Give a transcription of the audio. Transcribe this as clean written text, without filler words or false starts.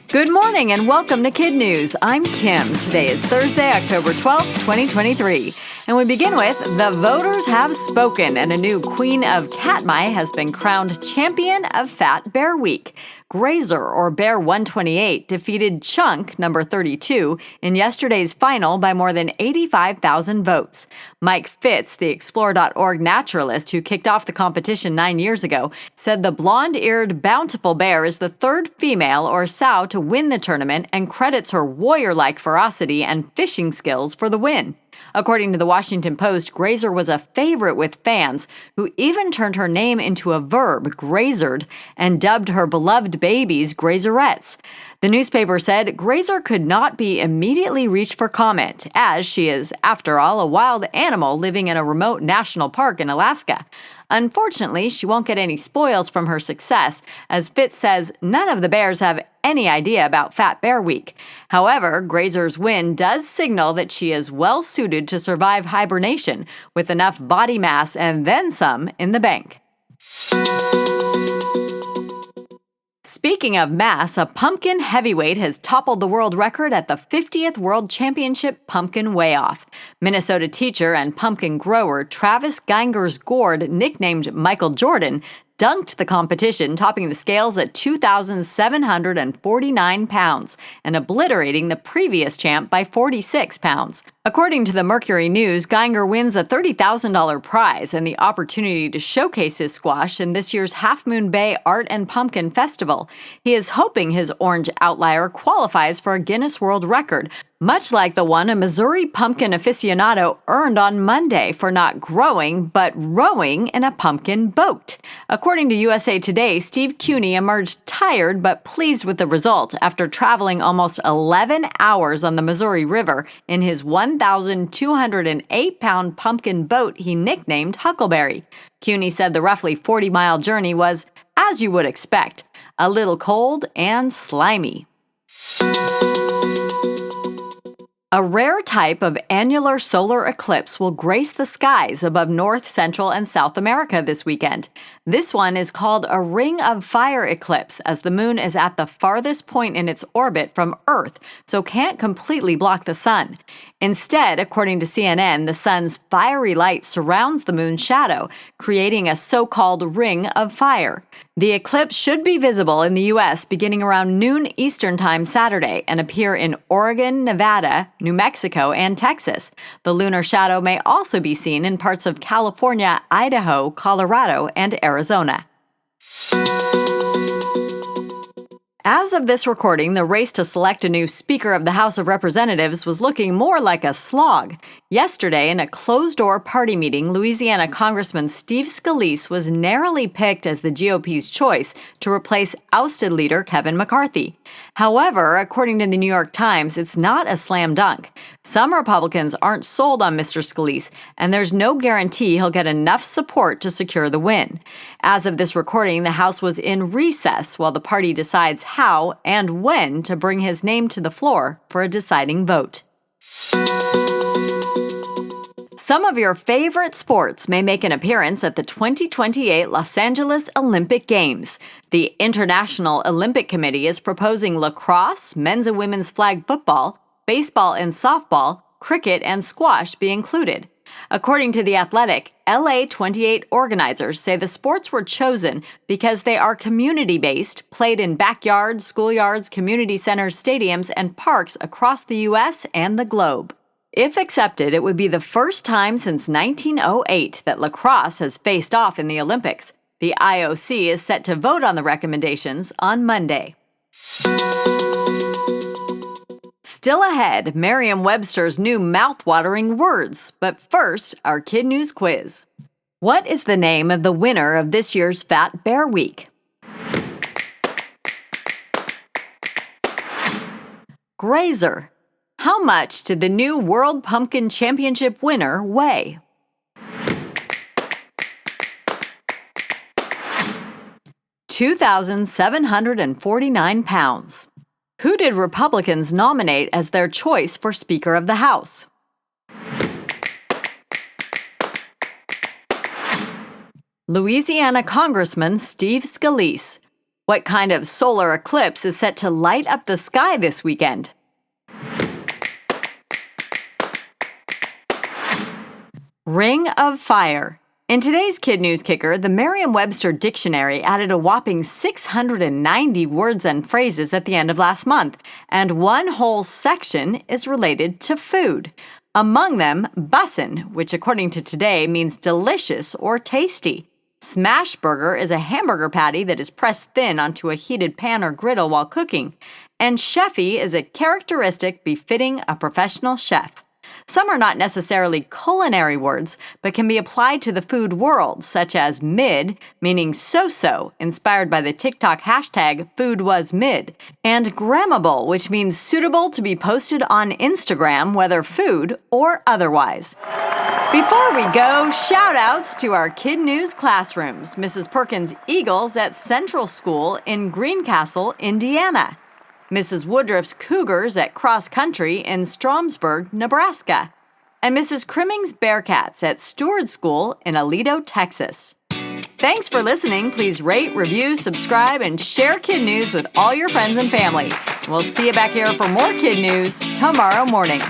Good morning and welcome to KidNuz. I'm Kim. Today is Thursday, October 12th, 2023. And we begin with, the voters have spoken and a new Queen of Katmai has been crowned champion of Fat Bear Week. Grazer, or Bear 128, defeated Chunk, number 32, in yesterday's final by more than 85,000 votes. Mike Fitz, the Explore.org naturalist who kicked off the competition 9 years ago, said the blonde-eared bountiful bear is the third female or sow to win the tournament and credits her warrior-like ferocity and fishing skills for the win. According to the Washington Post, Grazer was a favorite with fans who even turned her name into a verb, grazered, and dubbed her beloved babies Grazerettes. The newspaper said Grazer could not be immediately reached for comment, as she is, after all, a wild animal living in a remote national park in Alaska. Unfortunately, she won't get any spoils from her success, as Fitz says none of the bears have any idea about Fat Bear Week. However, Grazer's win does signal that she is well suited to survive hibernation, with enough body mass and then some in the bank. Speaking of mass, a pumpkin heavyweight has toppled the world record at the 50th World Championship Pumpkin Weigh-Off. Minnesota teacher and pumpkin grower Travis Geingers Gord, nicknamed Michael Jordan, dunked the competition, topping the scales at 2,749 pounds and obliterating the previous champ by 46 pounds. According to the Mercury News, Geinger wins a $30,000 prize and the opportunity to showcase his squash in this year's Half Moon Bay Art and Pumpkin Festival. He is hoping his orange outlier qualifies for a Guinness World Record, much like the one a Missouri pumpkin aficionado earned on Monday for not growing but rowing in a pumpkin boat. According to USA Today, Steve Cuny emerged tired but pleased with the result after traveling almost 11 hours on the Missouri River in his 1,208-pound pumpkin boat he nicknamed Huckleberry. Cuny said the roughly 40-mile journey was, as you would expect, a little cold and slimy. A rare type of annular solar eclipse will grace the skies above North, Central, and South America this weekend. This one is called a ring of fire eclipse, as the moon is at the farthest point in its orbit from Earth, so can't completely block the sun. Instead, according to CNN, the sun's fiery light surrounds the moon's shadow, creating a so-called ring of fire. The eclipse should be visible in the U.S. beginning around noon Eastern Time Saturday and appear in Oregon, Nevada, New Mexico, and Texas. The lunar shadow may also be seen in parts of California, Idaho, Colorado, and Arizona. As of this recording, the race to select a new Speaker of the House of Representatives was looking more like a slog. Yesterday, in a closed-door party meeting, Louisiana Congressman Steve Scalise was narrowly picked as the GOP's choice to replace ousted leader Kevin McCarthy. However, according to the New York Times, it's not a slam dunk. Some Republicans aren't sold on Mr. Scalise, and there's no guarantee he'll get enough support to secure the win. As of this recording, the House was in recess while the party decides how and when to bring his name to the floor for a deciding vote. Some of your favorite sports may make an appearance at the 2028 Los Angeles Olympic Games. The International Olympic Committee is proposing lacrosse, men's and women's flag football, baseball and softball, cricket, and squash be included. According to The Athletic, LA 28 organizers say the sports were chosen because they are community-based, played in backyards, schoolyards, community centers, stadiums, and parks across the U.S. and the globe. If accepted, it would be the first time since 1908 that lacrosse has faced off in the Olympics. The IOC is set to vote on the recommendations on Monday. Still ahead, Merriam-Webster's new mouth-watering words. But first, our KidNuz quiz. What is the name of the winner of this year's Fat Bear Week? Grazer. How much did the new World Pumpkin Championship winner weigh? £2,749. Who did Republicans nominate as their choice for Speaker of the House? Louisiana Congressman Steve Scalise. What kind of solar eclipse is set to light up the sky this weekend? Ring of Fire. In today's Kid News Kicker, the Merriam-Webster dictionary added a whopping 690 words and phrases at the end of last month, and one whole section is related to food. Among them, bussin', which according to Today means delicious or tasty. Smash burger is a hamburger patty that is pressed thin onto a heated pan or griddle while cooking. And chefy is a characteristic befitting a professional chef. Some are not necessarily culinary words, but can be applied to the food world, such as mid, meaning so-so, inspired by the TikTok hashtag #FoodWasMid, and grammable, which means suitable to be posted on Instagram, whether food or otherwise. Before we go, shout-outs to our Kid News classrooms. Mrs. Perkins' Eagles at Central School in Greencastle, Indiana. Mrs. Woodruff's Cougars at Cross Country in Stromsburg, Nebraska. And Mrs. Crimming's Bearcats at Stewart School in Aledo, Texas. Thanks for listening. Please rate, review, subscribe, and share Kid News with all your friends and family. We'll see you back here for more Kid News tomorrow morning.